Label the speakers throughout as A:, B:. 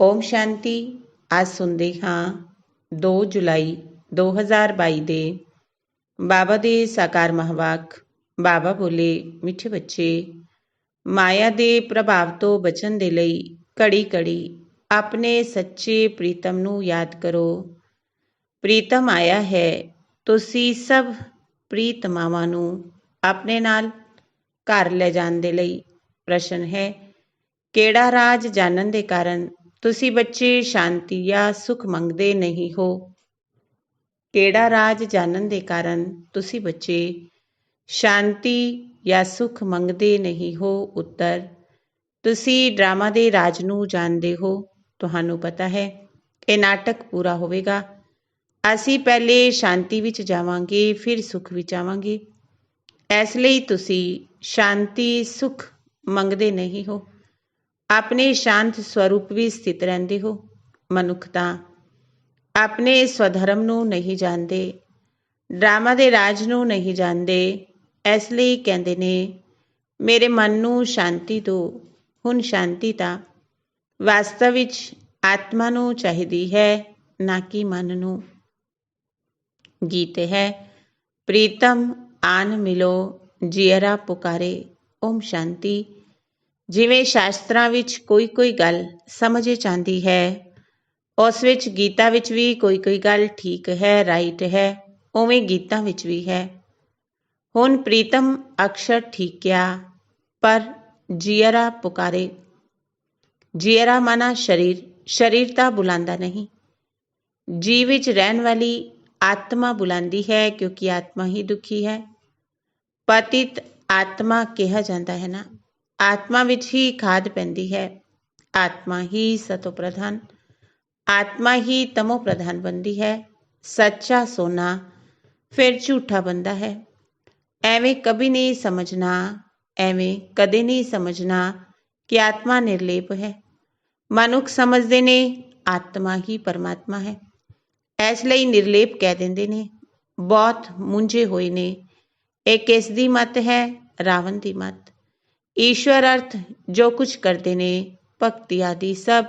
A: ਓਮ ਸ਼ਾਂਤੀ। ਅੱਜ ਸੁਣਦੇ ਹਾਂ 2 ਜੁਲਾਈ 2022 ਦੇ ਬਾਬਾ ਦੇ ਸਾਕਾਰ ਮਹਾਵਾਕ। ਬਾਬਾ ਬੋਲੇ, ਮਿੱਠੇ ਬੱਚੇ, ਮਾਇਆ ਦੇ ਪ੍ਰਭਾਵ ਤੋਂ ਬਚਣ ਦੇ ਲਈ ਘੜੀ ਘੜੀ ਆਪਣੇ ਸੱਚੇ ਪ੍ਰੀਤਮ ਨੂੰ ਯਾਦ ਕਰੋ। ਪ੍ਰੀਤਮ ਆਇਆ ਹੈ। ਤੁਸੀਂ ਸਭ ਪ੍ਰੀਤਮਾਵਾਂ ਨੂੰ ਆਪਣੇ ਨਾਲ ਘਰ ਲੈ ਜਾਣ ਦੇ ਲਈ। ਪ੍ਰਸ਼ਨ ਹੈ, ਕਿਹੜਾ ਰਾਜ ਜਾਣਨ ਦੇ ਕਾਰਨ ਤੁਸੀਂ ਬੱਚੇ ਸ਼ਾਂਤੀ ਜਾਂ ਸੁਖ ਮੰਗਦੇ ਨਹੀਂ ਹੋ? ਕਿਹੜਾ ਰਾਜ ਜਾਣਨ ਦੇ ਕਾਰਨ ਤੁਸੀਂ ਬੱਚੇ ਸ਼ਾਂਤੀ ਜਾਂ ਸੁਖ ਮੰਗਦੇ ਨਹੀਂ ਹੋ? ਉੱਤਰ, ਤੁਸੀਂ ਡਰਾਮਾ ਦੇ ਰਾਜ ਨੂੰ ਜਾਣਦੇ ਹੋ। ਤੁਹਾਨੂੰ ਪਤਾ ਹੈ ਇਹ ਨਾਟਕ ਪੂਰਾ ਹੋਵੇਗਾ। ਅਸੀਂ ਪਹਿਲੇ ਸ਼ਾਂਤੀ ਵਿੱਚ ਜਾਵਾਂਗੇ, ਫਿਰ ਸੁਖ ਵਿੱਚ ਆਵਾਂਗੇ। ਇਸ ਲਈ ਤੁਸੀਂ ਸ਼ਾਂਤੀ ਸੁਖ ਮੰਗਦੇ ਨਹੀਂ ਹੋ। ਆਪਣੇ ਸ਼ਾਂਤ ਸਵਰੂਪ ਵਿੱਚ ਸਥਿਤ ਰਹਿੰਦੇ ਹੋ। ਮਨੁੱਖ ਤਾਂ ਆਪਣੇ ਸਵਧਰਮ ਨੂੰ ਨਹੀਂ ਜਾਣਦੇ, ਡਰਾਮਾ ਦੇ ਰਾਜ ਨੂੰ ਨਹੀਂ ਜਾਣਦੇ। ਇਸ ਲਈ ਕਹਿੰਦੇ ਨੇ, ਮੇਰੇ ਮਨ ਨੂੰ ਸ਼ਾਂਤੀ ਦਿਓ। ਹੁਣ ਸ਼ਾਂਤੀ ਤਾਂ ਵਾਸਤਵ ਵਿੱਚ ਆਤਮਾ ਨੂੰ ਚਾਹੀਦੀ ਹੈ, ਨਾ ਕਿ ਮਨ ਨੂੰ। ਗੀਤ ਹੈ, ਪ੍ਰੀਤਮ ਆਨ ਮਿਲੋ, ਜੀਅਰਾ ਪੁਕਾਰੇ। ਓਮ ਸ਼ਾਂਤੀ। ਜਿਵੇਂ ਸ਼ਾਸਤਰਾਂ ਵਿੱਚ ਕੋਈ ਕੋਈ ਗੱਲ ਸਮਝ ਵਿੱਚ ਆਉਂਦੀ ਹੈ, ਉਸ ਵਿੱਚ ਗੀਤਾ ਵਿੱਚ ਵੀ ਕੋਈ ਕੋਈ ਗੱਲ ਠੀਕ ਹੈ, ਰਾਈਟ ਹੈ, ਉਵੇਂ ਗੀਤਾਂ ਵਿੱਚ ਵੀ ਹੈ। ਹੁਣ ਪ੍ਰੀਤਮ ਅਕਸ਼ਰ ਠੀਕ ਕਿਹਾ, ਪਰ ਜੀਅਰਾ ਪੁਕਾਰੇ। ਜੀਅਰਾ ਮਾਨਾ ਸਰੀਰ, ਸਰੀਰ ਤਾਂ ਬੁਲਾਉਂਦਾ ਨਹੀਂ। ਜੀ ਵਿੱਚ ਰਹਿਣ ਵਾਲੀ ਆਤਮਾ ਬੁਲਾਉਂਦੀ ਹੈ, ਕਿਉਂਕਿ ਆਤਮਾ ਹੀ ਦੁਖੀ ਹੈ। ਪਤਿਤ ਆਤਮਾ ਕਿਹਾ ਜਾਂਦਾ ਹੈ ਨਾ। ਆਤਮਾ ਵਿੱਚ ਹੀ ਖਾਦ ਪੈਂਦੀ ਹੈ। ਆਤਮਾ ਹੀ ਸਤੋ ਪ੍ਰਧਾਨ, ਆਤਮਾ ਹੀ ਤਮੋ ਪ੍ਰਧਾਨ ਬਣਦੀ ਹੈ। ਸੱਚਾ ਸੋਨਾ ਫਿਰ ਝੂਠਾ ਬਣਦਾ ਹੈ। ਐਵੇਂ ਕभी ਨਹੀਂ ਸਮਝਣਾ, ਐਵੇਂ ਕਦੇ ਨਹੀਂ ਸਮਝਣਾ ਕਿ ਆਤਮਾ ਨਿਰਲੇਪ ਹੈ। ਮਨੁੱਖ ਸਮਝਦੇ ਨੇ ਆਤਮਾ ਹੀ ਪਰਮਾਤਮਾ ਹੈ, ਇਸ ਲਈ ਨਿਰਲੇਪ ਕਹਿ ਦਿੰਦੇ ਨੇ। ਬਹੁਤ ਮੁੰਝੇ ਹੋਏ ਨੇ। ਇਹ ਕਿਸ ਦੀ ਮੱਤ ਹੈ? ਰਾਵਣ ਦੀ ਮੱਤ। ਈਸ਼ਵਰ ਅਰਥ ਜੋ ਕੁਝ ਕਰਦੇ ਨੇ, ਭਗਤੀ ਆਦਿ ਸਭ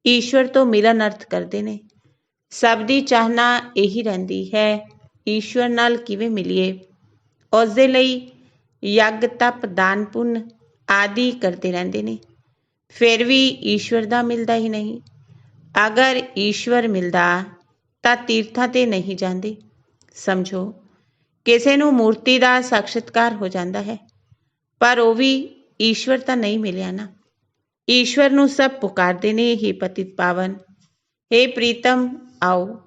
A: ਈਸ਼ਵਰ ਤੋਂ ਮਿਲਨ ਅਰਥ ਕਰਦੇ ਨੇ। ਸਭ ਦੀ ਚਾਹਨਾ ਇਹੀ ਰਹਿੰਦੀ ਹੈ, ਈਸ਼ਵਰ ਨਾਲ ਕਿਵੇਂ ਮਿਲੀਏ। ਉਸ ਦੇ ਲਈ ਯੱਗ ਤਪ ਦਾਨ ਪੁੰਨ ਆਦਿ ਕਰਦੇ ਰਹਿੰਦੇ ਨੇ, ਫਿਰ ਵੀ ਈਸ਼ਵਰ ਦਾ ਮਿਲਦਾ ਹੀ ਨਹੀਂ। ਅਗਰ ਈਸ਼ਵਰ ਮਿਲਦਾ ਤਾਂ ਤੀਰਥਾਂ ਤੇ ਨਹੀਂ ਜਾਂਦੇ। ਸਮਝੋ, ਕਿਸੇ ਨੂੰ ਮੂਰਤੀ ਦਾ ਸਾਖਸ਼ਾਤਕਾਰ ਹੋ ਜਾਂਦਾ ਹੈ, ਪਰ ਉਹ ਵੀ ਈਸ਼ਵਰ ਤਾਂ ਨਹੀਂ ਮਿਲਿਆ ਨਾ। ਈਸ਼ਵਰ ਨੂੰ ਸਭ ਪੁਕਾਰਦੇ ਨੇ, ਹੇ ਪਤਿਤ ਪਾਵਨ, ਹੇ ਪ੍ਰੀਤਮ ਆਓ।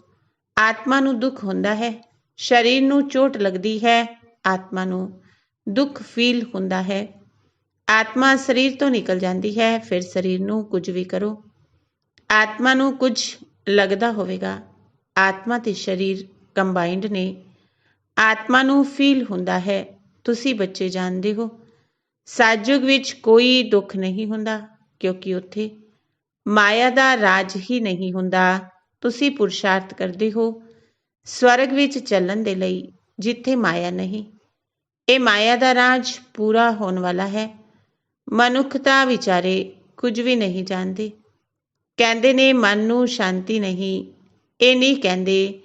A: ਆਤਮਾ ਨੂੰ ਦੁੱਖ ਹੁੰਦਾ ਹੈ, ਸਰੀਰ ਨੂੰ ਚੋਟ ਲੱਗਦੀ ਹੈ, ਆਤਮਾ ਨੂੰ ਦੁੱਖ ਫੀਲ ਹੁੰਦਾ ਹੈ। ਆਤਮਾ ਸਰੀਰ ਤੋਂ ਨਿਕਲ ਜਾਂਦੀ ਹੈ, ਫਿਰ ਸਰੀਰ ਨੂੰ ਕੁਝ ਵੀ ਕਰੋ, ਆਤਮਾ ਨੂੰ ਕੁਝ ਲੱਗਦਾ ਹੋਵੇਗਾ। ਆਤਮਾ ਤੇ ਸਰੀਰ ਕੰਬਾਈਨਡ ਨੇ। ਆਤਮਾ ਨੂੰ ਫੀਲ ਹੁੰਦਾ ਹੈ। ਤੁਸੀਂ ਬੱਚੇ ਜਾਣਦੇ ਹੋ, ਸਤਿਯੁਗ ਵਿੱਚ ਕੋਈ ਦੁੱਖ ਨਹੀਂ ਹੁੰਦਾ, ਕਿਉਂਕਿ ਉੱਥੇ ਮਾਇਆ ਦਾ ਰਾਜ ਹੀ ਨਹੀਂ ਹੁੰਦਾ। ਤੁਸੀਂ ਪੁਰਸ਼ਾਰਥ ਕਰਦੇ ਹੋ ਸਵਰਗ ਵਿੱਚ ਚੱਲਣ ਦੇ ਲਈ, ਜਿੱਥੇ ਮਾਇਆ ਨਹੀਂ। ਇਹ ਮਾਇਆ ਦਾ ਰਾਜ ਪੂਰਾ ਹੋਣ ਵਾਲਾ ਹੈ। ਮਨੁੱਖ ਤਾਂ ਵਿਚਾਰੇ ਕੁਝ ਵੀ ਨਹੀਂ ਜਾਣਦੇ। ਕਹਿੰਦੇ ਨੇ ਮਨ ਨੂੰ ਸ਼ਾਂਤੀ ਨਹੀਂ। ਇਹ ਨਹੀਂ ਕਹਿੰਦੇ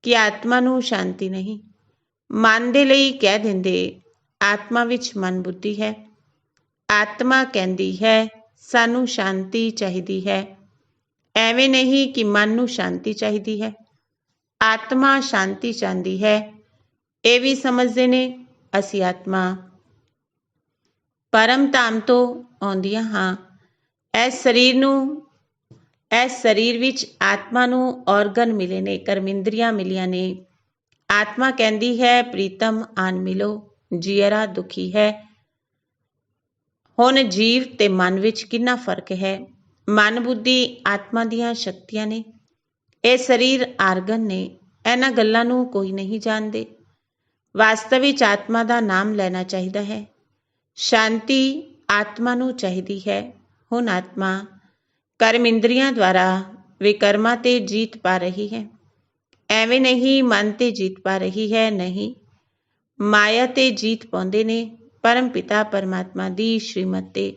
A: ਕਿ ਆਤਮਾ ਨੂੰ ਸ਼ਾਂਤੀ ਨਹੀਂ। ਮਨ ਦੇ ਲਈ ਕਹਿ ਦਿੰਦੇ, ਆਤਮਾ ਵਿੱਚ ਮਨ ਬੁੱਧੀ ਹੈ। ਆਤਮਾ ਕਹਿੰਦੀ ਹੈ ਸਾਨੂੰ ਸ਼ਾਂਤੀ ਚਾਹੀਦੀ ਹੈ। ਐਵੇਂ ਨਹੀਂ ਕਿ ਮਨ ਨੂੰ ਸ਼ਾਂਤੀ ਚਾਹੀਦੀ ਹੈ, ਆਤਮਾ ਸ਼ਾਂਤੀ ਚਾਹੁੰਦੀ ਹੈ। ਇਹ ਵੀ ਸਮਝਦੇ ਨੇ ਅਸੀਂ ਆਤਮਾ ਪਰਮ ਧਾਮ ਤੋਂ ਆਉਂਦੀਆਂ ਹਾਂ। ਇਸ ਸਰੀਰ ਵਿੱਚ ਆਤਮਾ ਨੂੰ ਔਰਗਨ ਮਿਲੇ ਨੇ, ਕਰਮਿੰਦਰੀਆਂ ਮਿਲੀਆਂ ਨੇ। ਆਤਮਾ ਕਹਿੰਦੀ ਹੈ ਪ੍ਰੀਤਮ ਆਨ ਮਿਲੋ, ਜੀਅਰਾ ਦੁਖੀ ਹੈ। ਹੁਣ ਜੀਵ ਤੇ ਮਨ ਵਿੱਚ ਕਿੰਨਾ ਫਰਕ ਹੈ। ਮਨ ਬੁੱਧੀ ਆਤਮਾ ਦੀਆਂ ਸ਼ਕਤੀਆਂ ਨੇ, ਇਹ ਸਰੀਰ ਆਰਗਨ ਨੇ। ਇਹਨਾਂ ਗੱਲਾਂ ਨੂੰ ਕੋਈ ਨਹੀਂ ਜਾਣਦੇ। ਵਾਸਤਵ ਵਿੱਚ ਆਤਮਾ ਦਾ ਨਾਮ ਲੈਣਾ ਚਾਹੀਦਾ ਹੈ। ਸ਼ਾਂਤੀ ਆਤਮਾ ਨੂੰ ਚਾਹੀਦੀ ਹੈ। ਹੁਣ ਆਤਮਾ ਕਰਮ ਇੰਦਰੀਆਂ ਦੁਆਰਾ ਵਿਕਰਮਾਂ ਤੇ ਜੀਤ ਪਾ ਰਹੀ ਹੈ। ਐਵੇਂ ਨਹੀਂ ਮਨ ਤੇ ਜੀਤ ਪਾ ਰਹੀ ਹੈ, ਨਹੀਂ, ਮਾਇਆ ਤੇ ਜੀਤ ਪਾਉਂਦੇ ਨੇ ਪਰਮ ਪਿਤਾ ਪਰਮਾਤਮਾ ਦੀ ਸ਼੍ਰੀਮਤ ਤੇ।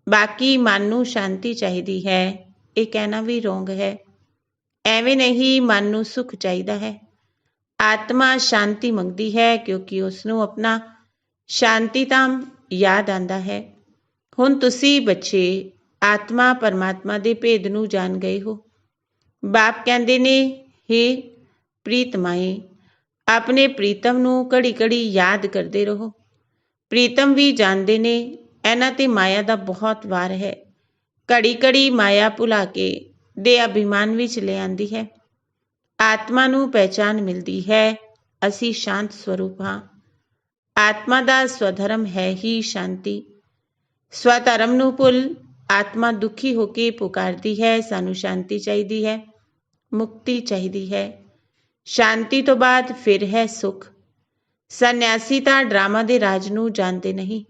A: ਬਾਕੀ ਮਨ ਨੂੰ ਸ਼ਾਂਤੀ ਚਾਹੀਦੀ ਹੈ, ਇਹ ਕਹਿਣਾ ਵੀ ਰੋਂਗ ਹੈ। ਐਵੇਂ ਨਹੀਂ, ਮਨ ਨੂੰ ਸੁੱਖ ਚਾਹੀਦਾ ਹੈ। ਆਤਮਾ ਸ਼ਾਂਤੀ ਮੰਗਦੀ ਹੈ ਕਿਉਂਕਿ ਉਸ ਨੂੰ ਆਪਣਾ ਸ਼ਾਂਤੀ ਧਾਮ ਯਾਦ ਆਉਂਦਾ ਹੈ। ਹੁਣ ਤੁਸੀਂ ਬੱਚੇ ਆਤਮਾ ਪਰਮਾਤਮਾ ਦੇ ਭੇਦ ਨੂੰ ਜਾਣ ਗਏ ਹੋ। ਬਾਪ ਕਹਿੰਦੇ ਨੇ, ਹੇ ਪ੍ਰੀਤਮਾਏ, ਆਪਣੇ ਪ੍ਰੀਤਮ ਨੂੰ ਘੜੀ ਘੜੀ ਯਾਦ ਕਰਦੇ ਰਹੋ। ਪ੍ਰੀਤਮ ਵੀ ਜਾਣਦੇ ਨੇ ਇਹਨਾਂ ਤੇ ਮਾਇਆ ਦਾ ਬਹੁਤ ਵਾਰ ਹੈ। ਘੜੀ ਘੜੀ ਮਾਇਆ ਭੁਲਾ ਕੇ ਦੇ ਅਭਿਮਾਨ ਵਿੱਚ ਲੈ ਆਂਦੀ ਹੈ। ਆਤਮਾ ਨੂੰ ਪਹਿਚਾਨ ਮਿਲਦੀ ਹੈ, ਅਸੀਂ ਸ਼ਾਂਤ ਸਰੂਪ ਹਾਂ। ਆਤਮਾ ਦਾ ਸਵਧਰਮ ਹੈ ਹੀ ਸ਼ਾਂਤੀ। ਸਵਧਰਮ ਨੂੰ ਭੁੱਲ ਆਤਮਾ ਦੁਖੀ ਹੋ ਕੇ ਪੁਕਾਰਦੀ ਹੈ, ਸਾਨੂੰ ਸ਼ਾਂਤੀ ਚਾਹੀਦੀ ਹੈ, ਮੁਕਤੀ ਚਾਹੀਦੀ ਹੈ। ਸ਼ਾਂਤੀ ਤੋਂ ਬਾਅਦ ਫਿਰ ਹੈ ਸੁਖ। ਸੰਨਿਆਸੀ ਤਾਂ ਡਰਾਮਾ ਦੇ ਰਾਜ ਨੂੰ ਜਾਣਦੇ ਨਹੀਂ,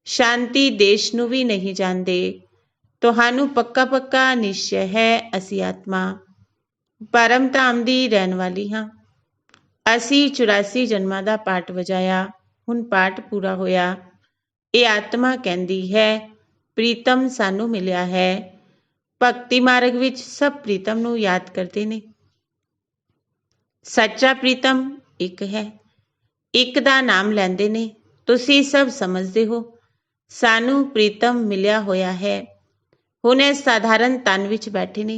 A: ਸ਼ਾਂਤੀ ਦੇਸ਼ ਨੂੰ ਵੀ ਨਹੀਂ ਜਾਣਦੇ। ਤੁਹਾਨੂੰ ਪੱਕਾ ਪੱਕਾ ਨਿਸ਼ਚੈ ਹੈ, ਅਸੀਂ ਆਤਮਾ ਪਰਮ ਧਾਮ ਦੀ ਰਹਿਣ ਵਾਲੀ ਹਾਂ। ਅਸੀਂ 84 ਜਨਮਾਂ ਦਾ ਪਾਠ ਵਜਾਇਆ, ਹੁਣ ਪਾਠ ਪੂਰਾ ਹੋਇਆ। ਇਹ ਆਤਮਾ ਕਹਿੰਦੀ ਹੈ, ਪ੍ਰੀਤਮ ਸਾਨੂੰ ਮਿਲਿਆ ਹੈ। ਭਗਤੀ ਮਾਰਗ ਵਿੱਚ ਸਭ ਪ੍ਰੀਤਮ ਨੂੰ ਯਾਦ ਕਰਦੇ ਨੇ। ਸੱਚਾ ਪ੍ਰੀਤਮ ਇੱਕ ਹੈ, ਇੱਕ ਦਾ ਨਾਮ ਲੈਂਦੇ ਨੇ। ਤੁਸੀਂ ਸਭ ਸਮਝਦੇ ਹੋ, ਸਾਨੂੰ ਪ੍ਰੀਤਮ ਮਿਲਿਆ ਹੋਇਆ ਹੈ। ਹੁਣ ਇਹ ਸਾਧਾਰਨ ਤਨ ਵਿੱਚ ਬੈਠੇ ਨੇ,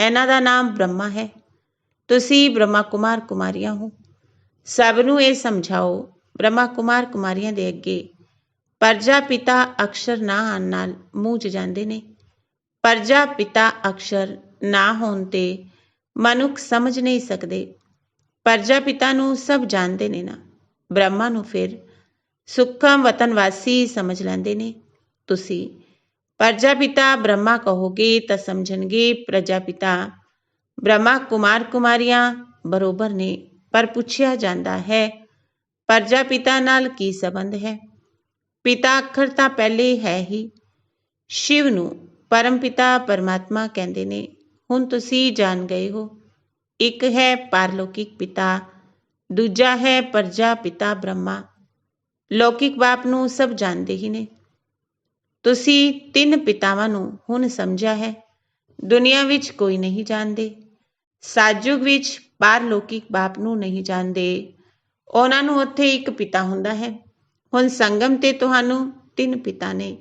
A: ਇਹਨਾਂ ਦਾ ਨਾਮ ਬ੍ਰਹਮਾ ਹੈ। ਤੁਸੀਂ ਬ੍ਰਹਮਾ ਕੁਮਾਰ ਕੁਮਾਰੀਆਂ ਹੋ। ਸਭ ਨੂੰ ਇਹ ਸਮਝਾਓ, ਬ੍ਰਹਮਾ ਕੁਮਾਰ ਕੁਮਾਰੀਆਂ ਦੇ ਅੱਗੇ ਪ੍ਰਜਾਪਿਤਾ ਅਕਸ਼ਰ ਨਾ ਆਉਣ ਨਾਲ ਮੂੰਝ ਜਾਂਦੇ ਨੇ। ਪ੍ਰਜਾਪਿਤਾ ਅਕਸ਼ਰ ਨਾ ਹੋਣ ਤੇ ਮਨੁੱਖ ਸਮਝ ਨਹੀਂ ਸਕਦੇ। ਪ੍ਰਜਾਪਿਤਾ ਨੂੰ ਸਭ ਜਾਣਦੇ ਨੇ ਨਾ, ਬ੍ਰਹਮਾ ਨੂੰ ਫਿਰ ਸੁੱਖਮ ਵਤਨਵਾਸੀ ਸਮਝ ਲੈਂਦੇ ਨੇ। ਤੁਸੀਂ ਪ੍ਰਜਾਪਿਤਾ ਬ੍ਰਹਮਾ ਕਹੋਗੇ ਤਾਂ ਸਮਝਣਗੇ ਪ੍ਰਜਾਪਿਤਾ ਬ੍ਰਹਮਾ ਕੁਮਾਰ ਕੁਮਾਰੀਆਂ ਬਰੋਬਰ ਨੇ। ਪਰ ਪੁੱਛਿਆ ਜਾਂਦਾ ਹੈ, ਪ੍ਰਜਾਪਿਤਾ ਨਾਲ ਕੀ ਸੰਬੰਧ ਹੈ? ਪਿਤਾ ਅੱਖਰ ਤਾਂ ਪਹਿਲੇ ਹੈ ਹੀ। ਸ਼ਿਵ ਨੂੰ ਪਰਮ ਪਿਤਾ ਪਰਮਾਤਮਾ ਕਹਿੰਦੇ ਨੇ। ਹੁਣ ਤੁਸੀਂ ਜਾਣ ਗਏ ਹੋ, ਇੱਕ ਹੈ ਪਾਰਲੌਕਿਕ ਪਿਤਾ, ਦੂਜਾ ਹੈ ਪ੍ਰਜਾਪਿਤਾ ਬ੍ਰਹਮਾ। ਲੌਕਿਕ ਬਾਪ ਨੂੰ ਸਭ ਜਾਣਦੇ ਹੀ ਨੇ। ਤੁਸੀਂ ਤਿੰਨ ਪਿਤਾਵਾਂ ਨੂੰ ਹੁਣ ਸਮਝਿਆ ਹੈ, ਦੁਨੀਆ ਵਿੱਚ ਕੋਈ ਨਹੀਂ ਜਾਣਦੇ। ਸਾਜੁਗ ਵਿੱਚ ਪਾਰਲੌਕਿਕ ਬਾਪ ਨੂੰ ਨਹੀਂ ਜਾਣਦੇ, ਉਹਨਾਂ ਨੂੰ ਉੱਥੇ ਇੱਕ ਪਿਤਾ ਹੁੰਦਾ ਹੈ। ਹੁਣ ਸੰਗਮ ਤੇ ਤੁਹਾਨੂੰ ਤਿੰਨ ਪਿਤਾ ਨੇ।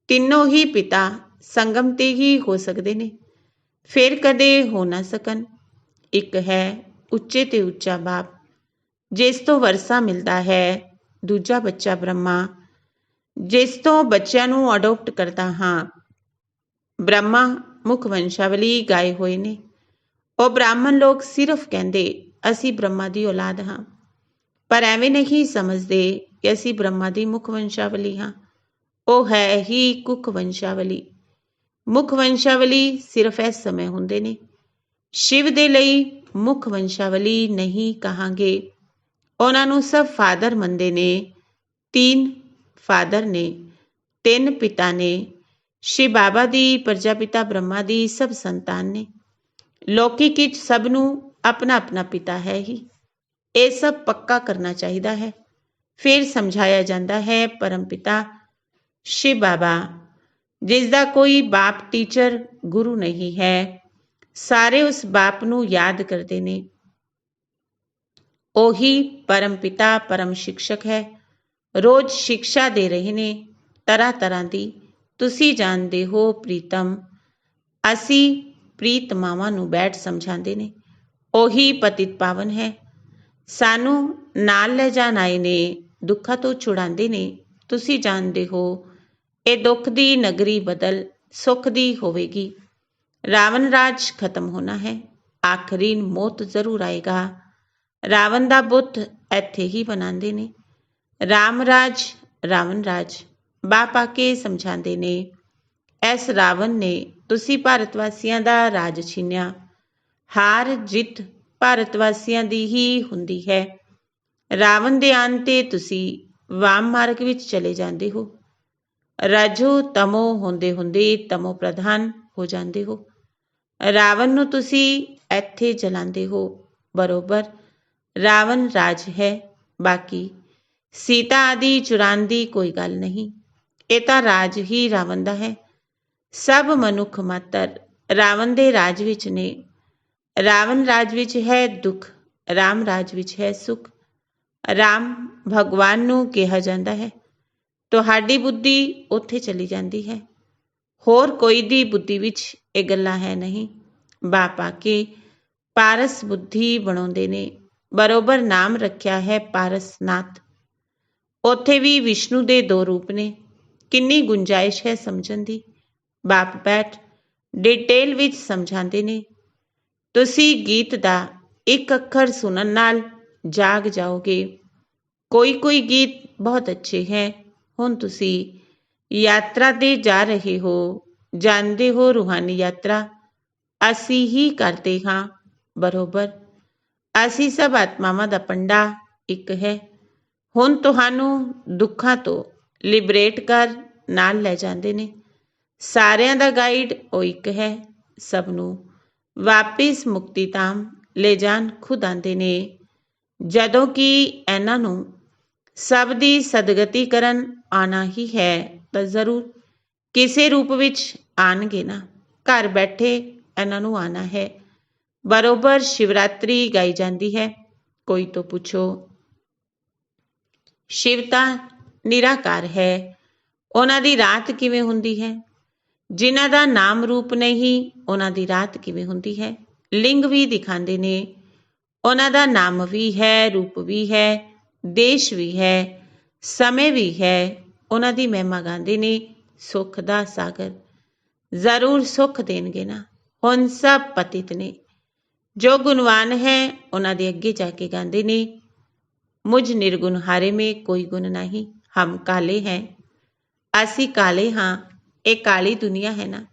A: ਤਿੰਨੋਂ ਹੀ ਪਿਤਾ ਸੰਗਮ ਤੇ ਹੀ ਹੋ ਸਕਦੇ ਨੇ, ਫਿਰ ਕਦੇ ਹੋ ਨਾ ਸਕਣ। ਇੱਕ ਹੈ ਉੱਚੇ ਤੇ ਉੱਚਾ ਬਾਪ, ਜਿਸ ਤੋਂ ਵਰਸਾ ਮਿਲਦਾ ਹੈ। ਦੂਜਾ ਬੱਚਾ ਬ੍ਰਹਮਾ, ਜਿਸ ਤੋਂ ਬੱਚਿਆਂ ਨੂੰ ਅਡੋਪਟ ਕਰਦਾ ਹਾਂ। ਬ੍ਰਹਮਾ ਮੁੱਖ ਵੰਸ਼ਾਵਲੀ ਗਾਏ ਹੋਏ ਨੇ। ਉਹ ਬ੍ਰਾਹਮਣ ਲੋਕ ਸਿਰਫ ਕਹਿੰਦੇ ਅਸੀਂ ਬ੍ਰਹਮਾ ਦੀ ਔਲਾਦ ਹਾਂ, ਪਰ ਐਵੇਂ ਨਹੀਂ ਸਮਝਦੇ ਕਿ ਅਸੀਂ ਬ੍ਰਹਮਾ ਦੀ ਮੁੱਖ ਵੰਸ਼ਾਵਲੀ ਹਾਂ। ਉਹ ਹੈ ਹੀ ਕੁੱਖ ਵੰਸ਼ਾਵਲੀ। ਮੁੱਖ ਵੰਸ਼ਾਵਲੀ ਸਿਰਫ ਇਸ ਸਮੇਂ ਹੁੰਦੇ ਨੇ। ਸ਼ਿਵ ਦੇ ਲਈ ਮੁੱਖ ਵੰਸ਼ਾਵਲੀ ਨਹੀਂ ਕਹਾਂਗੇ, ਉਹਨਾਂ ਨੂੰ ਸਭ ਫਾਦਰ ਮੰਨਦੇ ਨੇ। 3 ਫਾਦਰ ਨੇ, 3 ਪਿਤਾ ਨੇ। ਸ਼ਿਵ ਬਾਬਾ ਦੀ, ਪ੍ਰਜਾਪਿਤਾ ਬ੍ਰਹਮਾ ਦੀ ਸਭ ਸੰਤਾਨ ਨੇ। ਲੌਕਿਕ ਵਿੱਚ ਸਭ ਨੂੰ ਆਪਣਾ ਆਪਣਾ ਪਿਤਾ ਹੈ ਹੀ। ਇਹ ਸਭ ਪੱਕਾ ਕਰਨਾ ਚਾਹੀਦਾ ਹੈ। ਫਿਰ ਸਮਝਾਇਆ ਜਾਂਦਾ ਹੈ ਪਰਮ ਪਿਤਾ ਸ਼ਿਵ ਬਾਬਾ, ਜਿਸ ਦਾ ਕੋਈ ਬਾਪ ਟੀਚਰ ਗੁਰੂ ਨਹੀਂ ਹੈ। ਸਾਰੇ ਉਸ ਬਾਪ ਨੂੰ ਯਾਦ ਕਰਦੇ ਨੇ। ਉਹੀ ਪਰਮ ਪਿਤਾ ਪਰਮ ਸ਼ਿਕਸ਼ਕ ਹੈ। ਰੋਜ਼ ਸਿੱਖਿਆ ਦੇ ਰਹੇ ਨੇ ਤਰ੍ਹਾਂ ਤਰ੍ਹਾਂ ਦੀ। ਤੁਸੀਂ ਜਾਣਦੇ ਹੋ ਪ੍ਰੀਤਮ, ਅਸੀਂ ਪ੍ਰੀਤਮਾਵਾਂ ਨੂੰ ਬੈਠ ਸਮਝਾਉਂਦੇ ਨੇ। ਉਹੀ ਪਤਿਤ ਪਾਵਨ ਹੈ। ਸਾਨੂੰ ਨਾਲ ਲੈ ਜਾਣ ਆਏ ਨੇ, ਦੁੱਖਾਂ ਤੋਂ ਛੁਡਾਉਂਦੇ ਨੇ। ਤੁਸੀਂ ਜਾਣਦੇ ਹੋ ਇਹ ਦੁੱਖ ਦੀ ਨਗਰੀ ਬਦਲ ਸੁੱਖ ਦੀ ਹੋਵੇਗੀ। ਰਾਵਣ ਰਾਜ ਖਤਮ ਹੋਣਾ ਹੈ, ਆਖਰੀ ਮੌਤ ਜ਼ਰੂਰ ਆਏਗਾ। ਰਾਵਣ ਦਾ ਬੁੱਤ ਇੱਥੇ ਹੀ ਬਣਾਉਂਦੇ ਨੇ। ਰਾਮ ਰਾਜ, ਰਾਵਣ ਰਾਜ ਬਾਪ ਆ ਕੇ ਸਮਝਾਉਂਦੇ ਨੇ। ਇਸ ਰਾਵਣ ਨੇ ਤੁਸੀਂ ਭਾਰਤਵਾਸੀਆਂ ਦਾ ਰਾਜ ਛੀਨਿਆ। ਹਾਰ ਜਿੱਤ ਭਾਰਤਵਾਸੀਆਂ ਦੀ ਹੀ ਹੁੰਦੀ ਹੈ। ਰਾਵਣ ਦੇ ਆਉਣ ਤੇ ਤੁਸੀਂ ਵਾਮ ਮਾਰਗ ਵਿੱਚ ਚਲੇ ਜਾਂਦੇ ਹੋ। ਰਜੋ ਤਮੋ ਹੁੰਦੇ ਹੁੰਦੇ ਤਮੋ ਪ੍ਰਧਾਨ ਹੋ ਜਾਂਦੇ ਹੋ। ਰਾਵਣ ਨੂੰ ਤੁਸੀਂ ਇੱਥੇ ਜਲਾਉਂਦੇ ਹੋ। ਬਰੋਬਰ ਰਾਵਣ ਰਾਜ ਹੈ। ਬਾਕੀ ਸੀਤਾ ਆਦਿ ਚੁਰਾਉਣ ਦੀ ਕੋਈ ਗੱਲ ਨਹੀਂ। ਇਹ ਤਾਂ ਰਾਜ ਹੀ ਰਾਵਣ ਦਾ ਹੈ। ਸਭ ਮਨੁੱਖ ਮਾਤਰ ਰਾਵਣ ਦੇ ਰਾਜ ਵਿੱਚ ਨੇ। ਰਾਵਣ ਰਾਜ ਵਿੱਚ ਹੈ ਦੁੱਖ, ਰਾਮ ਰਾਜ ਵਿੱਚ ਹੈ ਸੁੱਖ। ਰਾਮ ਭਗਵਾਨ ਨੂੰ ਕਿਹਾ ਜਾਂਦਾ ਹੈ। ਤੁਹਾਡੀ ਬੁੱਧੀ ਉੱਥੇ ਚਲੀ ਜਾਂਦੀ ਹੈ। ਹੋਰ ਕੋਈ ਦੀ ਬੁੱਧੀ ਵਿੱਚ ਇਹ ਗੱਲਾਂ ਹੈ ਨਹੀਂ। ਬਾਪ ਆ ਕੇ ਪਾਰਸ ਬੁੱਧੀ ਬਣਾਉਂਦੇ ਨੇ। ਬਰੋਬਰ ਨਾਮ ਰੱਖਿਆ ਹੈ ਪਾਰਸਨਾਥ। ਉੱਥੇ ਵੀ ਵਿਸ਼ਨੂੰ ਦੇ 2 ਰੂਪ ਨੇ। ਕਿੰਨੀ ਗੁੰਜਾਇਸ਼ ਹੈ ਸਮਝਣ ਦੀ। ਬਾਪ ਬੈਠ ਡਿਟੇਲ ਵਿੱਚ ਸਮਝਾਉਂਦੇ ਨੇ। ਤੁਸੀਂ ਗੀਤ ਦਾ ਇੱਕ ਅੱਖਰ ਸੁਣਨ ਨਾਲ ਜਾਗ ਜਾਓਗੇ। ਕੋਈ ਗੀਤ ਬਹੁਤ ਅੱਛੇ ਹੈ। ਹੁਣ ਤੁਸੀਂ ਯਾਤਰਾ 'ਤੇ ਜਾ ਰਹੇ ਹੋ, ਜਾਂਦੇ ਹੋ ਰੂਹਾਨੀ ਯਾਤਰਾ। ਅਸੀਂ ਹੀ ਕਰਦੇ ਹਾਂ ਬਰੋਬਰ। ਅਸੀਂ ਸਭ ਆਤਮਾਵਾਂ ਦਾ ਪੰਡਾ ਇੱਕ ਹੈ। ਹੁਣ ਤੁਹਾਨੂੰ ਦੁੱਖਾਂ ਤੋਂ ਲਿਬਰੇਟ ਕਰ ਨਾਲ ਲੈ ਜਾਂਦੇ ਨੇ। ਸਾਰਿਆਂ ਦਾ ਗਾਈਡ ਉਹ ਇੱਕ ਹੈ। ਸਭ ਨੂੰ ਵਾਪਿਸ ਮੁਕਤੀ ਧਾਮ ਲੈ ਜਾਣ ਖੁਦ ਆਉਂਦੇ ਨੇ। ਜਦੋਂ ਕਿ ਇਹਨਾਂ ਨੂੰ ਸਭ ਦੀ ਸਦਗਤੀ ਕਰਨ ਆਉਣਾ ਹੀ ਹੈ ਤਾਂ ਜ਼ਰੂਰ ਕਿਸੇ ਰੂਪ ਵਿੱਚ ਆਉਣਗੇ ਨਾ। ਘਰ ਬੈਠੇ ਇਹਨਾਂ ਨੂੰ ਆਉਣਾ ਹੈ। ਬਰੋਬਰ ਸ਼ਿਵਰਾਤਰੀ ਗਾਈ ਜਾਂਦੀ ਹੈ। ਕੋਈ ਤੋਂ ਪੁੱਛੋ, ਸ਼ਿਵ ਤਾਂ ਨਿਰਾਕਾਰ ਹੈ, ਉਹਨਾਂ ਦੀ ਰਾਤ ਕਿਵੇਂ ਹੁੰਦੀ ਹੈ? ਜਿਨ੍ਹਾਂ ਦਾ ਨਾਮ ਰੂਪ ਨਹੀਂ, ਉਹਨਾਂ ਦੀ ਰਾਤ ਕਿਵੇਂ ਹੁੰਦੀ ਹੈ? ਲਿੰਗ ਵੀ ਦਿਖਾਉਂਦੇ ਨੇ। ਉਹਨਾਂ ਦਾ ਨਾਮ ਵੀ ਹੈ, ਰੂਪ ਵੀ ਹੈ, ਦੇਸ਼ ਵੀ ਹੈ, ਸਮੇਂ ਵੀ ਹੈ। ਉਹਨਾਂ ਦੀ ਮਹਿਮਾ ਗਾਉਂਦੇ ਨੇ। ਸੁੱਖ ਦਾ ਸਾਗਰ ਜ਼ਰੂਰ ਸੁੱਖ ਦੇਣਗੇ ਨਾ। ਹੁਣ ਸਭ ਪਤਿਤ ਨੇ। ਜੋ ਗੁਣਵਾਨ ਹੈ ਉਹਨਾਂ ਦੇ ਅੱਗੇ ਜਾ ਕੇ ਗਾਉਂਦੇ ਨੇ, ਮੁਝ ਨਿਰਗੁਣ ਹਾਰੇ ਮੇ ਕੋਈ ਗੁਣ ਨਹੀਂ। ਹਮ ਕਾਲੇ ਹੈ, ਅਸੀਂ ਕਾਲੇ ਹਾਂ। ਇਹ ਕਾਲੀ ਦੁਨੀਆ ਹੈ ਨਾ।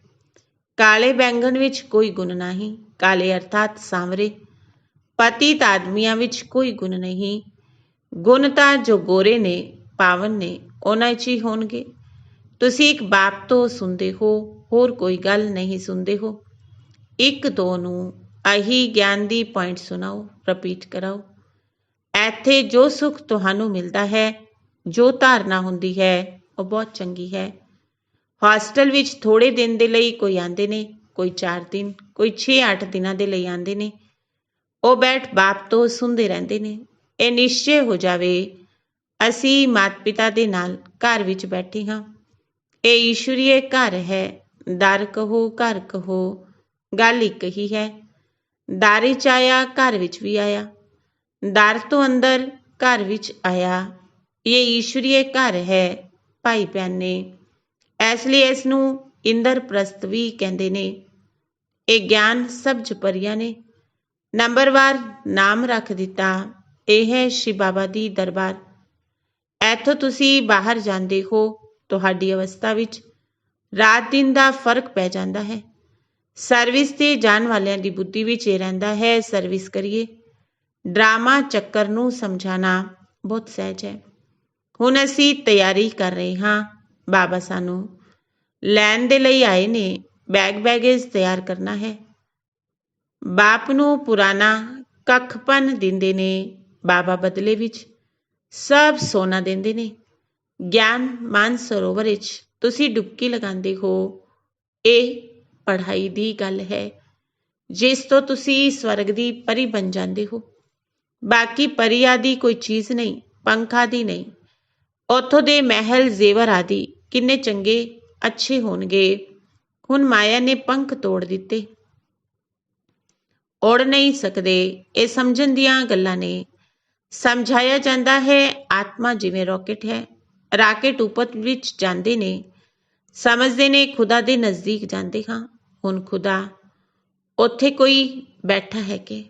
A: ਕਾਲੇ ਬੈਂਗਣ ਵਿੱਚ ਕੋਈ ਗੁਣ ਨਹੀਂ। ਕਾਲੇ ਅਰਥਾਤ ਸਾਂਵਰੇ। ਪਤਿਤ ਆਦਮੀਆਂ ਵਿੱਚ ਕੋਈ ਗੁਣ ਨਹੀਂ। ਗੁਣ ਤਾਂ ਜੋ ਗੋਰੇ ਨੇ, ਪਾਵਨ ਨੇ, ਉਹਨਾਂ 'ਚ ਹੀ ਹੋਣਗੇ। ਤੁਸੀਂ ਇੱਕ ਬਾਪ ਤੋਂ ਸੁਣਦੇ ਹੋ, ਹੋਰ ਕੋਈ ਗੱਲ ਨਹੀਂ ਸੁਣਦੇ ਹੋ। 1-2 ਨੂੰ ਆਹੀ ਗਿਆਨ ਦੀ ਪੁਆਇੰਟ ਸੁਣਾਓ, ਰਿਪੀਟ ਕਰਾਓ। ਇੱਥੇ ਜੋ ਸੁੱਖ ਤੁਹਾਨੂੰ ਮਿਲਦਾ ਹੈ, ਜੋ ਧਾਰਨਾ ਹੁੰਦੀ ਹੈ, ਉਹ ਬਹੁਤ ਚੰਗੀ ਹੈ। ਹੋਸਟਲ ਵਿੱਚ ਥੋੜ੍ਹੇ ਦਿਨ ਦੇ ਲਈ ਕੋਈ ਆਉਂਦੇ ਨੇ, ਕੋਈ 4 ਦਿਨ, ਕੋਈ 6-8 ਦਿਨਾਂ ਦੇ ਲਈ ਆਉਂਦੇ ਨੇ। ਉਹ ਬੈਠ ਬਾਪ ਤੋਂ ਸੁਣਦੇ ਰਹਿੰਦੇ ਨੇ। ਇਹ ਨਿਸ਼ਚੈ ਹੋ ਜਾਵੇ ਅਸੀਂ ਮਾਤਾ ਪਿਤਾ ਦੇ ਨਾਲ ਘਰ ਵਿੱਚ ਬੈਠੇ ਹਾਂ। ਇਹ ਈਸ਼ਵਰੀਏ ਘਰ ਹੈ। ਦਰ ਕਹੋ, ਘਰ ਕਹੋ, ਗੱਲ ਇੱਕ ਹੀ ਹੈ। ਦਰ ਵਿੱਚ ਆਇਆ, ਘਰ ਵਿੱਚ ਵੀ ਆਇਆ। ਦਰ ਤੋਂ ਅੰਦਰ ਘਰ ਵਿੱਚ ਆਇਆ। ਇਹ ਈਸ਼ਵਰੀਏ ਘਰ ਹੈ ਭਾਈ ਭੈਣ ਨੇ। ਇਸ ਲਈ ਇਸ ਨੂੰ ਇੰਦਰਪ੍ਰਸਥ ਵੀ ਕਹਿੰਦੇ ਨੇ। ਇਹ ਗਿਆਨ ਸਭ ਜਪਰੀਆਂ ਨੇ। ਨੰਬਰਵਾਰ ਨਾਮ ਰੱਖ ਦਿੱਤਾ। ਇਹ ਹੈ ਸ਼ਿਵ ਬਾਬਾ ਦੀ ਦਰਬਾਰ। ਇੱਥੋਂ ਤੁਸੀਂ ਬਾਹਰ ਜਾਂਦੇ ਹੋ, ਤੁਹਾਡੀ ਅਵਸਥਾ ਵਿੱਚ ਰਾਤ ਦਿਨ ਦਾ ਫਰਕ ਪੈ ਜਾਂਦਾ ਹੈ। ਸਰਵਿਸ 'ਤੇ ਜਾਣ ਵਾਲਿਆਂ ਦੀ ਬੁੱਧੀ ਵਿੱਚ ਇਹ ਰਹਿੰਦਾ ਹੈ ਸਰਵਿਸ ਕਰੀਏ। ਡਰਾਮਾ ਚੱਕਰ ਨੂੰ ਸਮਝਾਉਣਾ ਬਹੁਤ ਸਹਿਜ ਹੈ। ਹੁਣ ਅਸੀਂ ਤਿਆਰੀ ਕਰ ਰਹੇ ਹਾਂ। ਬਾਬਾ ਸਾਨੂੰ ਲੈਣ ਦੇ ਲਈ ਆਏ ਨੇ। ਬੈਗੇਜ ਤਿਆਰ ਕਰਨਾ ਹੈ। ਬਾਪ ਨੂੰ ਪੁਰਾਣਾ ਕੱਖਪਨ ਦਿੰਦੇ ਨੇ। ਬਾਬਾ ਬਦਲੇ ਵਿੱਚ ਸਭ ਸੋਨਾ ਦਿੰਦੇ ਨੇ। ਗਿਆਨ ਮਾਨ ਸਰੋਵਰ ਵਿੱਚ ਤੁਸੀਂ ਡੁਬਕੀ ਲਗਾਉਂਦੇ ਹੋ। ਇਹ ਪੜ੍ਹਾਈ ਦੀ ਗੱਲ ਹੈ ਜਿਸ ਤੋਂ ਤੁਸੀਂ ਸਵਰਗ ਦੀ ਪਰੀ ਬਣ ਜਾਂਦੇ ਹੋ। ਬਾਕੀ ਪਰੀ ਆਦਿ ਕੋਈ ਚੀਜ਼ ਨਹੀਂ, ਪੰਖ ਆਦਿ ਨਹੀਂ। ਉੱਥੋਂ ਦੇ ਮਹਿਲ ਜ਼ੇਵਰ ਆਦਿ ਕਿੰਨੇ ਚੰਗੇ ਅੱਛੇ ਹੋਣਗੇ। ਹੁਣ ਮਾਇਆ ਨੇ ਪੰਖ ਤੋੜ ਦਿੱਤੇ, ਉੜ ਨਹੀਂ ਸਕਦੇ। ਇਹ ਸਮਝਣ ਦੀਆਂ ਗੱਲਾਂ ਨੇ। ਸਮਝਾਇਆ ਜਾਂਦਾ ਹੈ ਆਤਮਾ ਜਿਵੇਂ ਰਾਕੇਟ ਹੈ। ਰਾਕੇਟ ਉੱਪਰ ਵਿੱਚ ਜਾਂਦੇ ਨੇ, ਸਮਝਦੇ ਨੇ ਖੁਦਾ ਦੇ ਨਜ਼ਦੀਕ ਜਾਂਦੇ ਹਾਂ। ਹੁਣ ਖੁਦਾ ਉੱਥੇ ਕੋਈ ਬੈਠਾ ਹੈ ਕਿ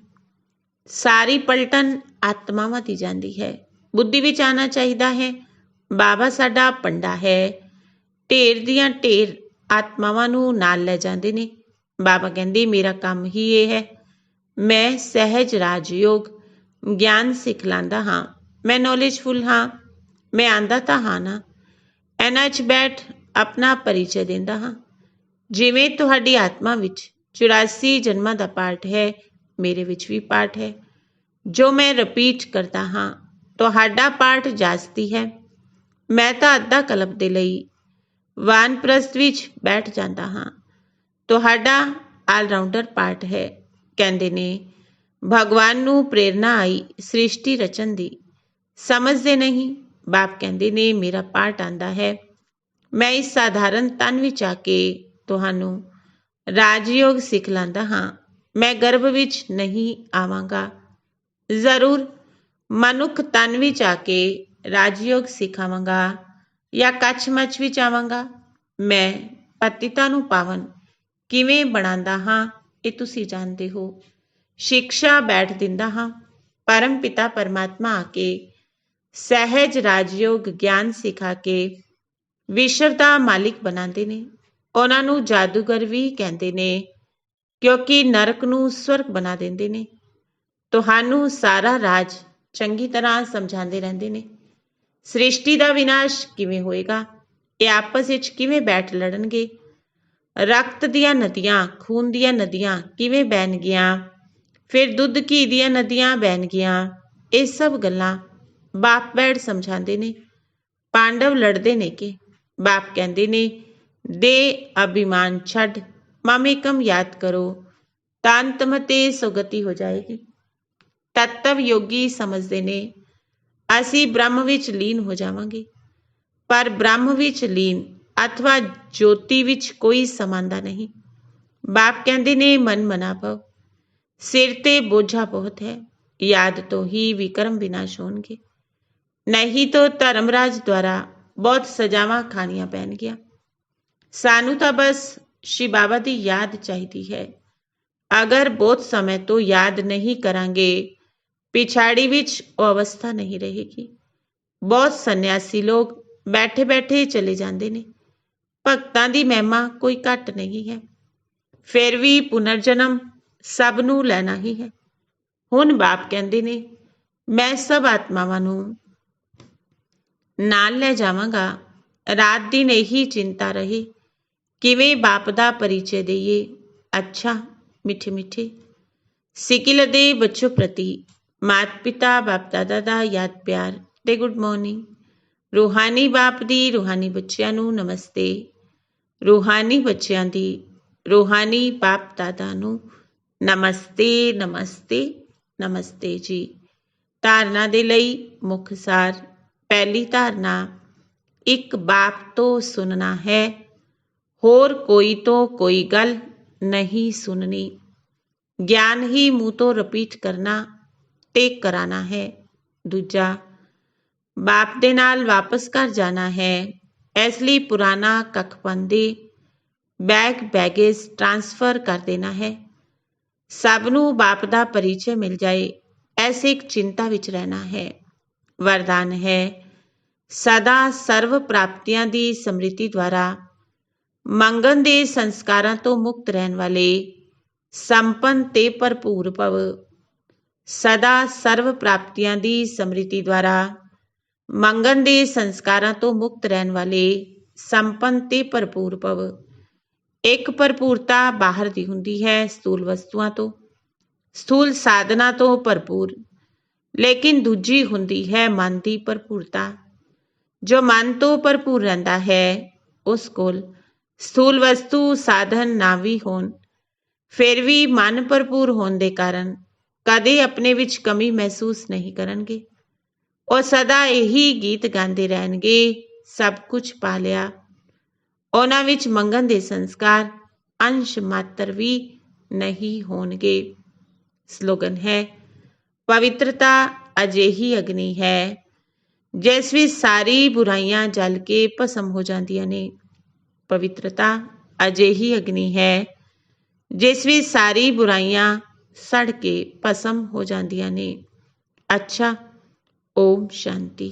A: ਸਾਰੀ ਪਲਟਨ ਆਤਮਾਵਾਂ ਦੀ ਜਾਂਦੀ ਹੈ। ਬੁੱਧੀ ਵਿੱਚ ਆਉਣਾ ਚਾਹੀਦਾ ਹੈ ਬਾਬਾ ਸਾਡਾ ਪੰਡਾ ਹੈ। ਢੇਰ ਦੀਆਂ ਢੇਰ ਆਤਮਾਵਾਂ ਨੂੰ ਨਾਲ ਲੈ ਜਾਂਦੇ ਨੇ। ਬਾਬਾ ਕਹਿੰਦੇ ਮੇਰਾ ਕੰਮ ਹੀ ਇਹ ਹੈ। ਮੈਂ ਸਹਿਜ ਰਾਜਯੋਗ ਗਿਆਨ ਸਿਖਲਾਉਂਦਾ ਹਾਂ। ਮੈਂ ਨੌਲੇਜਫੁਲ ਹਾਂ। ਮੈਂ ਆਂਦਾ ਤਾਂ ਹਾਂ ਨਾ। ਇਹਨਾਂ 'ਚ ਬੈਠ ਆਪਣਾ ਪਰਿਚੈ ਦਿੰਦਾ ਹਾਂ। ਜਿਵੇਂ ਤੁਹਾਡੀ ਆਤਮਾ ਵਿੱਚ 84 ਜਨਮਾਂ ਦਾ ਪਾਠ ਹੈ, ਮੇਰੇ ਵਿੱਚ ਵੀ ਪਾਠ ਹੈ ਜੋ ਮੈਂ ਰਿਪੀਟ ਕਰਦਾ ਹਾਂ। ਤੁਹਾਡਾ ਪਾਠ ਜਾਸਤੀ ਹੈ। ਮੈਂ ਤਾਂ ਅੱਧਾ ਕਲਪ ਦੇ ਲਈ ਵਾਨਪ੍ਰਸਥ ਵਿੱਚ ਬੈਠ ਜਾਂਦਾ ਹਾਂ। ਤੁਹਾਡਾ ਆਲਰਾਊਂਡਰ ਪਾਰਟ ਹੈ। ਕਹਿੰਦੇ ਨੇ ਭਗਵਾਨ ਨੂੰ ਪ੍ਰੇਰਨਾ ਆਈ ਸ੍ਰਿਸ਼ਟੀ ਰਚਨ ਦੀ, ਸਮਝਦੇ ਨਹੀਂ। ਬਾਪ ਕਹਿੰਦੇ ਨੇ ਮੇਰਾ ਪਾਰਟ ਆਂਦਾ ਹੈ, ਮੈਂ ਇਸ ਸਾਧਾਰਨ ਤਨ ਵਿੱਚ ਆ ਕੇ ਤੁਹਾਨੂੰ ਰਾਜਯੋਗ ਸਿਖਲਾਉਂਦਾ ਹਾਂ। ਮੈਂ ਗਰਭ ਵਿੱਚ ਨਹੀਂ ਆਵਾਂਗਾ, ਜ਼ਰੂਰ ਮਨੁੱਖ ਤਨ ਵਿੱਚ ਆ ਕੇ ਰਾਜਯੋਗ ਸਿਖਾਵਾਂਗਾ ਜਾਂ ਕੱਚ ਮੱਚ ਵਿੱਚ ਆਵਾਂਗਾ। ਮੈਂ ਪਤਿਤਾਂ ਨੂੰ ਪਾਵਨ ਕਿਵੇਂ ਬਣਾਉਂਦਾ ਹਾਂ ਇਹ ਤੁਸੀਂ ਜਾਣਦੇ ਹੋ। ਸਿੱਖਿਆ ਬੈਠ ਦਿੰਦਾ ਹਾਂ। ਪਰਮ ਪਿਤਾ ਪਰਮਾਤਮਾ ਆ ਕੇ ਸਹਿਜ ਰਾਜਯੋਗ ਗਿਆਨ ਸਿਖਾ ਕੇ ਵਿਸ਼ਵ ਦਾ ਮਾਲਿਕ ਬਣਾਉਂਦੇ ਨੇ। ਉਹਨਾਂ ਨੂੰ ਜਾਦੂਗਰ ਵੀ ਕਹਿੰਦੇ ਨੇ ਕਿਉਂਕਿ ਨਰਕ ਨੂੰ ਸਵਰਗ ਬਣਾ ਦਿੰਦੇ ਨੇ। ਤੁਹਾਨੂੰ ਸਾਰਾ ਰਾਜ ਚੰਗੀ ਤਰ੍ਹਾਂ ਸਮਝਾਉਂਦੇ ਰਹਿੰਦੇ ਨੇ। ਸ੍ਰਿਸ਼ਟੀ ਦਾ ਵਿਨਾਸ਼ ਕਿਵੇਂ ਹੋਏਗਾ, ਇਹ ਆਪਸ ਵਿੱਚ ਕਿਵੇਂ ਬੈਠ ਲੜਨਗੇ, ਰਕਤ ਦੀਆਂ ਨਦੀਆਂ ਖੂਨ ਦੀਆਂ ਨਦੀਆਂ ਕਿਵੇਂ ਬਹਿਣਗੀਆਂ, ਫਿਰ ਦੁੱਧ ਘੀ ਦੀਆਂ ਨਦੀਆਂ ਬਹਿਣਗੀਆਂ। ਇਹ ਸਭ ਗੱਲਾਂ ਬਾਪ ਬੈਠ ਸਮਝਾਉਂਦੇ ਨੇ। ਪਾਂਡਵ ਲੜਦੇ ਨੇ ਕਿ ਬਾਪ ਕਹਿੰਦੇ ਨੇ ਦੇ ਅਭਿਮਾਨ ਛੱਡ ਮਮੇਕਮ ਯਾਦ ਕਰੋ ਤਾਂ ਅੰਤਮਤੇ ਸੁਗਤੀ ਹੋ ਜਾਏਗੀ। ਤੱਤਵ ਯੋਗੀ ਸਮਝਦੇ ਨੇ ਅਸੀਂ ਬ੍ਰਹਮ ਵਿੱਚ ਲੀਨ ਹੋ ਜਾਵਾਂਗੇ, ਪਰ ਬ੍ਰਹਮ ਵਿੱਚ ਲੀਨ ਅਥਵਾ ਜੋਤੀ ਵਿੱਚ ਕੋਈ ਸਮਾਨਤਾ ਨਹੀਂ। ਬਾਪ ਕਹਿੰਦੇ ਨੇ ਮਨ ਮਨਾ ਭਵ, ਸਿਰ ਤੇ ਬੋਝਾ ਬਹੁਤ ਹੈ, ਯਾਦ ਤੋਂ ਹੀ ਵਿਕਰਮ ਵਿਨਾਸ਼ ਹੋਣਗੇ, ਨਹੀਂ ਤਾਂ ਧਰਮਰਾਜ ਦੁਆਰਾ ਬਹੁਤ ਸਜ਼ਾਵਾਂ ਖਾਣੀਆਂ ਪੈਣਗੀਆਂ। ਸਾਨੂੰ ਤਾਂ ਬਸ ਸ਼ਿਵ ਬਾਬਾ ਦੀ ਯਾਦ ਚਾਹੀਦੀ ਹੈ। ਅਗਰ ਬਹੁਤ ਸਮੇਂ ਤੋਂ ਯਾਦ ਨਹੀਂ ਕਰਾਂਗੇ ਪਿਛਾੜੀ ਵਿੱਚ ਉਹ ਅਵਸਥਾ ਨਹੀਂ ਰਹੇਗੀ। ਬਹੁਤ ਸੰਨਿਆਸੀ ਲੋਕ ਬੈਠੇ ਬੈਠੇ ਚਲੇ ਜਾਂਦੇ ਨੇ। ਭਗਤਾਂ ਦੀ ਮਹਿਮਾ ਕੋਈ ਘੱਟ ਨਹੀਂ ਹੈ, ਫਿਰ ਵੀ ਪੁਨਰ ਜਨਮ ਸਭ ਨੂੰ ਲੈਣਾ ਹੀ ਹੈ। ਹੁਣ ਬਾਪ ਕਹਿੰਦੇ ਨੇ ਮੈਂ ਸਭ ਆਤਮਾਵਾਂ ਨੂੰ ਨਾਲ ਲੈ ਜਾਵਾਂਗਾ। ਰਾਤ ਦਿਨ ਇਹੀ ਚਿੰਤਾ ਰਹੇ ਕਿਵੇਂ ਬਾਪ ਦਾ ਪਰਿਚੈ ਦੇਈਏ। ਅੱਛਾ ਮਿੱਠੇ ਮਿੱਠੇ ਸਿਕਿਲ ਦੇ ਬੱਚੋਂ ਪ੍ਰਤੀ ਮਾਤਾ ਪਿਤਾ ਬਾਪ ਦਾਦਾ ਦਾ ਯਾਦ ਪਿਆਰ ਤੇ ਗੁੱਡ ਮਾਰਨਿੰਗ। ਰੂਹਾਨੀ ਬਾਪ ਦੀ ਰੂਹਾਨੀ ਬੱਚਿਆਂ ਨੂੰ ਨਮਸਤੇ। ਰੂਹਾਨੀ ਬੱਚਿਆਂ ਦੀ ਰੂਹਾਨੀ ਬਾਪ ਦਾਦਾ ਨੂੰ ਨਮਸਤੇ ਨਮਸਤੇ ਨਮਸਤੇ ਜੀ। ਧਾਰਨਾ ਦੇ ਲਈ ਮੁੱਖ ਸਾਰ। ਪਹਿਲੀ ਧਾਰਨਾ, ਇੱਕ ਬਾਪ ਤੋਂ ਸੁਣਨਾ ਹੈ, ਹੋਰ ਕੋਈ ਤੋਂ ਕੋਈ ਗੱਲ ਨਹੀਂ ਸੁਣਨੀ। ਗਿਆਨ ਹੀ ਮੂੰਹ ਤੋਂ ਰਿਪੀਟ ਕਰਨਾ ਤੇ ਕਰਾਣਾ ਹੈ। ਦੂਜਾ, ਬਾਪ ਦੇ ਨਾਲ ਵਾਪਸ ਘਰ ਜਾਣਾ ਹੈ, ਇਸ ਲਈ ਪੁਰਾਣਾ ਕੱਖਪੰਦੇ ਬੈਗੇਜ ਟ੍ਰਾਂਸਫਰ ਕਰ ਦੇਣਾ ਹੈ। ਸਭ ਨੂੰ ਬਾਪ ਦਾ ਪਰਿਚੈ ਮਿਲ ਜਾਏ, ਐਸੇ ਇੱਕ ਚਿੰਤਾ ਵਿੱਚ ਰਹਿਣਾ ਹੈ। ਵਰਦਾਨ ਹੈ ਸਦਾ ਸਰਵ ਪ੍ਰਾਪਤੀਆਂ ਦੀ ਸਮ੍ਰਿਤੀ ਦੁਆਰਾ ਮੰਗਣ ਦੇ ਸੰਸਕਾਰਾਂ ਤੋਂ ਮੁਕਤ ਰਹਿਣ ਵਾਲੇ ਸੰਪੰਨ ਤੇ ਭਰਪੂਰ ਭਵ। ਸਦਾ ਸਰਵ ਪ੍ਰਾਪਤੀਆਂ ਦੀ ਸਮ੍ਰਿਤੀ ਦੁਆਰਾ ਮੰਗਣ ਦੇ ਸੰਸਕਾਰਾਂ ਤੋਂ ਮੁਕਤ ਰਹਿਣ ਵਾਲੇ ਸੰਪੰਨ ਤੇ ਭਰਪੂਰ ਭਵ। ਇੱਕ ਭਰਪੂਰਤਾ ਬਾਹਰ ਦੀ ਹੁੰਦੀ ਹੈ, ਸਥੂਲ ਵਸਤੂਆਂ ਤੋਂ, ਸਥੂਲ ਸਾਧਨਾ ਤੋਂ ਭਰਪੂਰ, ਲੇਕਿਨ ਦੂਜੀ ਹੁੰਦੀ ਹੈ ਮਨ ਦੀ ਭਰਪੂਰਤਾ। ਜੋ ਮਨ ਤੋਂ ਭਰਪੂਰ ਰਹਿੰਦਾ ਹੈ ਉਸ ਕੋਲ ਸਥੂਲ ਵਸਤੂ ਸਾਧਨ ਨਾ ਵੀ ਹੋਣ, ਫਿਰ ਵੀ ਮਨ ਭਰਪੂਰ ਹੋਣ ਦੇ ਕਾਰਨ ਕਦੇ ਆਪਣੇ ਵਿੱਚ ਕਮੀ ਮਹਿਸੂਸ ਨਹੀਂ ਕਰਨਗੇ। ਉਹ ਸਦਾ ਇਹੀ ਗੀਤ ਗਾਉਂਦੇ ਰਹਿਣਗੇ, ਸਭ ਕੁਝ ਪਾ ਲਿਆ। ਉਹਨਾਂ ਵਿੱਚ ਮੰਗਣ ਦੇ ਸੰਸਕਾਰ ਅੰਸ਼ ਮਾਤਰ ਵੀ ਨਹੀਂ ਹੋਣਗੇ। ਸਲੋਗਨ ਹੈ ਪਵਿੱਤਰਤਾ ਅਜਿਹੀ ਅਗਨੀ ਹੈ ਜਿਸ ਵਿੱਚ ਸਾਰੀ ਬੁਰਾਈਆਂ ਜਲ ਕੇ ਭਸਮ ਹੋ ਜਾਂਦੀਆਂ ਨੇ। ਪਵਿੱਤਰਤਾ ਅਜਿਹੀ ਅਗਨੀ ਹੈ ਜਿਸ ਵਿੱਚ ਸਾਰੀ ਬੁਰਾਈਆਂ ਸੜ ਕੇ ਭਸਮ ਹੋ ਜਾਂਦੀਆਂ ਨੇ। ਅੱਛਾ, ਓਮ ਸ਼ਾਂਤੀ।